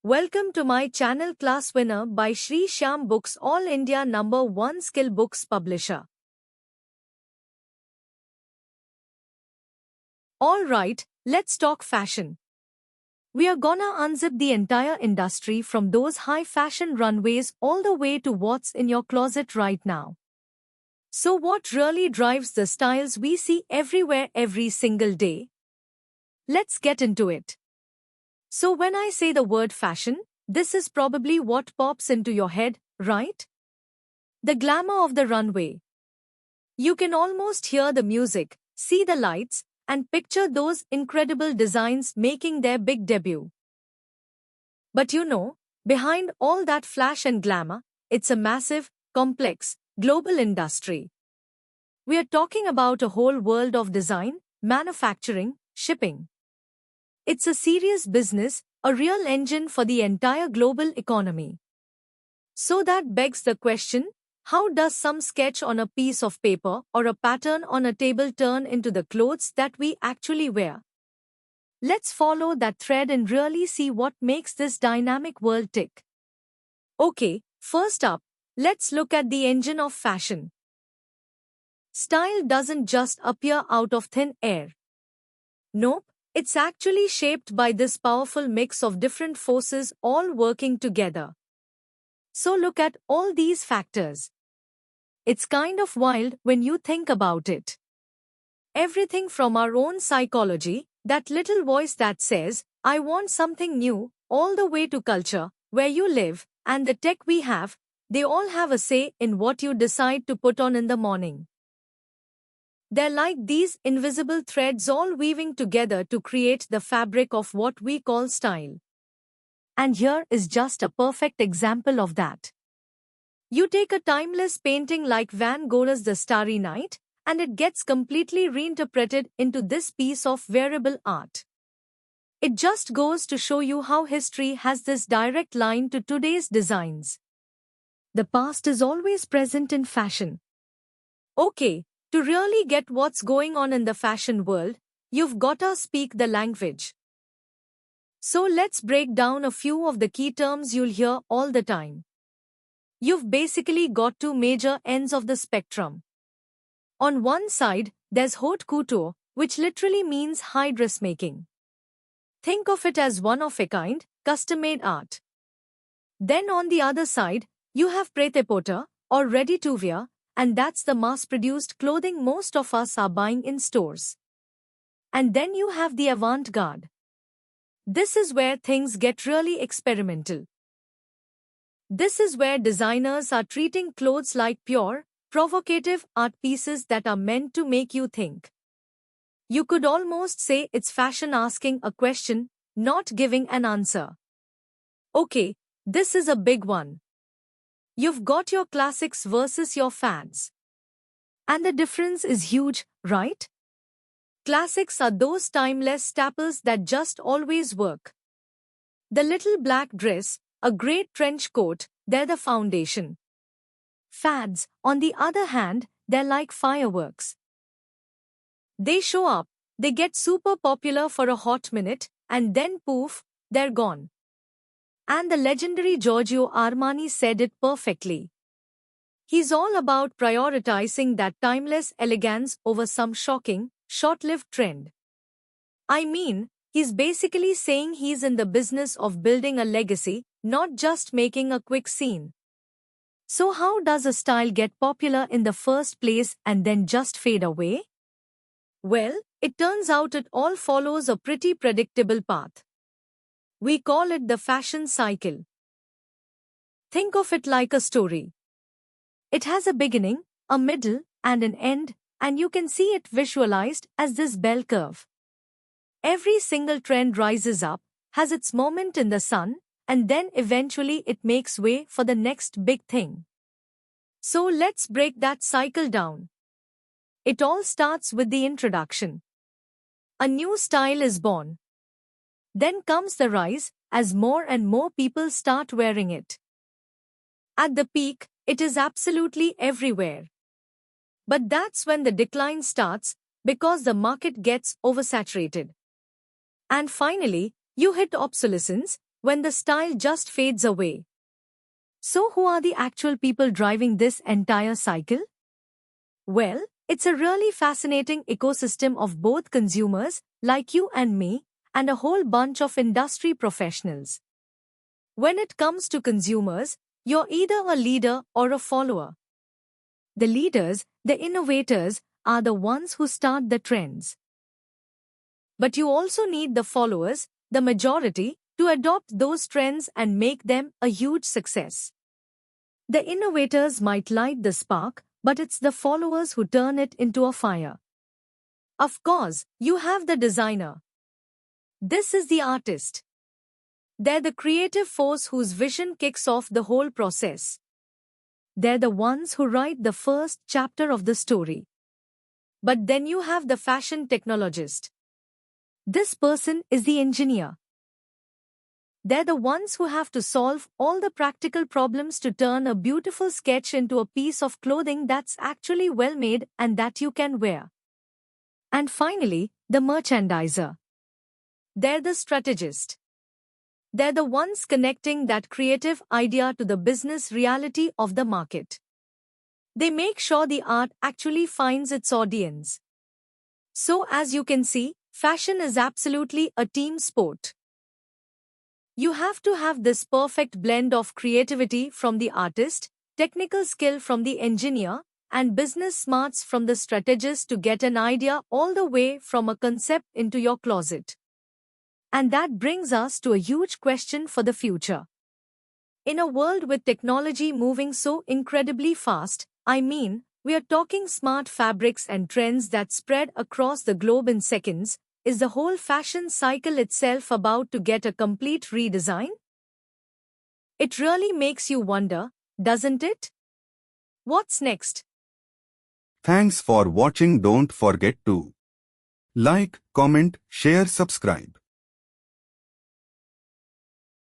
Welcome to my channel Class Winner by Shri Shyam Books, All India #1 skill books publisher. Alright, let's talk fashion. We are gonna unzip the entire industry from those high fashion runways all the way to what's in your closet right now. So what really drives the styles we see everywhere every single day? Let's get into it. So when I say the word fashion, this is probably what pops into your head, right? The glamour of the runway. You can almost hear the music, see the lights, and picture those incredible designs making their big debut. But behind all that flash and glamour, it's a massive, complex, global industry. We are talking about a whole world of design, manufacturing, shipping. It's a serious business, a real engine for the entire global economy. So that begs the question, how does some sketch on a piece of paper or a pattern on a table turn into the clothes that we actually wear? Let's follow that thread and really see what makes this dynamic world tick. Okay, first up, let's look at the engine of fashion. Style doesn't just appear out of thin air. Nope. It's actually shaped by this powerful mix of different forces all working together. So look at all these factors. It's kind of wild when you think about it. Everything from our own psychology, that little voice that says, I want something new, all the way to culture, where you live, and the tech we have, they all have a say in what you decide to put on in the morning. They're like these invisible threads all weaving together to create the fabric of what we call style. And here is just a perfect example of that. You take a timeless painting like Van Gogh's The Starry Night, and it gets completely reinterpreted into this piece of wearable art. It just goes to show you how history has this direct line to today's designs. The past is always present in fashion. Okay. To really get what's going on in the fashion world, you've gotta speak the language. So let's break down a few of the key terms you'll hear all the time. You've basically got two major ends of the spectrum. On one side, there's haute couture, which literally means high dressmaking. Think of it as one-of-a-kind, custom-made art. Then on the other side, you have prêt-à-porter, or ready-to-wear, and that's the mass-produced clothing most of us are buying in stores. And then you have the avant-garde. This is where things get really experimental. This is where designers are treating clothes like pure, provocative art pieces that are meant to make you think. You could almost say it's fashion asking a question, not giving an answer. Okay, this is a big one. You've got your classics versus your fads. And the difference is huge, right? Classics are those timeless staples that just always work. The little black dress, a great trench coat, they're the foundation. Fads, on the other hand, they're like fireworks. They show up, they get super popular for a hot minute, and then poof, they're gone. And the legendary Giorgio Armani said it perfectly. He's all about prioritizing that timeless elegance over some shocking, short-lived trend. I mean, he's basically saying he's in the business of building a legacy, not just making a quick scene. So how does a style get popular in the first place and then just fade away? Well, it turns out it all follows a pretty predictable path. We call it the fashion cycle. Think of it like a story. It has a beginning, a middle, and an end, and you can see it visualized as this bell curve. Every single trend rises up, has its moment in the sun, and then eventually it makes way for the next big thing. So let's break that cycle down. It all starts with the introduction. A new style is born. Then comes the rise, as more and more people start wearing it. At the peak, it is absolutely everywhere. But that's when the decline starts, because the market gets oversaturated. And finally, you hit obsolescence, when the style just fades away. So who are the actual people driving this entire cycle? Well, it's a really fascinating ecosystem of both consumers, like you and me, and a whole bunch of industry professionals. When it comes to consumers, you're either a leader or a follower. The leaders, the innovators, are the ones who start the trends. But you also need the followers, the majority, to adopt those trends and make them a huge success. The innovators might light the spark, but it's the followers who turn it into a fire. Of course, you have the designer. This is the artist. They're the creative force whose vision kicks off the whole process. They're the ones who write the first chapter of the story. But then you have the fashion technologist. This person is the engineer. They're the ones who have to solve all the practical problems to turn a beautiful sketch into a piece of clothing that's actually well made and that you can wear. And finally, the merchandiser. They're the strategist. They're the ones connecting that creative idea to the business reality of the market. They make sure the art actually finds its audience. So as you can see, fashion is absolutely a team sport. You have to have this perfect blend of creativity from the artist, technical skill from the engineer, and business smarts from the strategist to get an idea all the way from a concept into your closet. And that brings us to a huge question for the future. In a world with technology moving so incredibly fast, we are talking smart fabrics and trends that spread across the globe in seconds. Is the whole fashion cycle itself about to get a complete redesign? It really makes you wonder, doesn't it? What's next? Thanks for watching. Don't forget to like, comment, share, subscribe.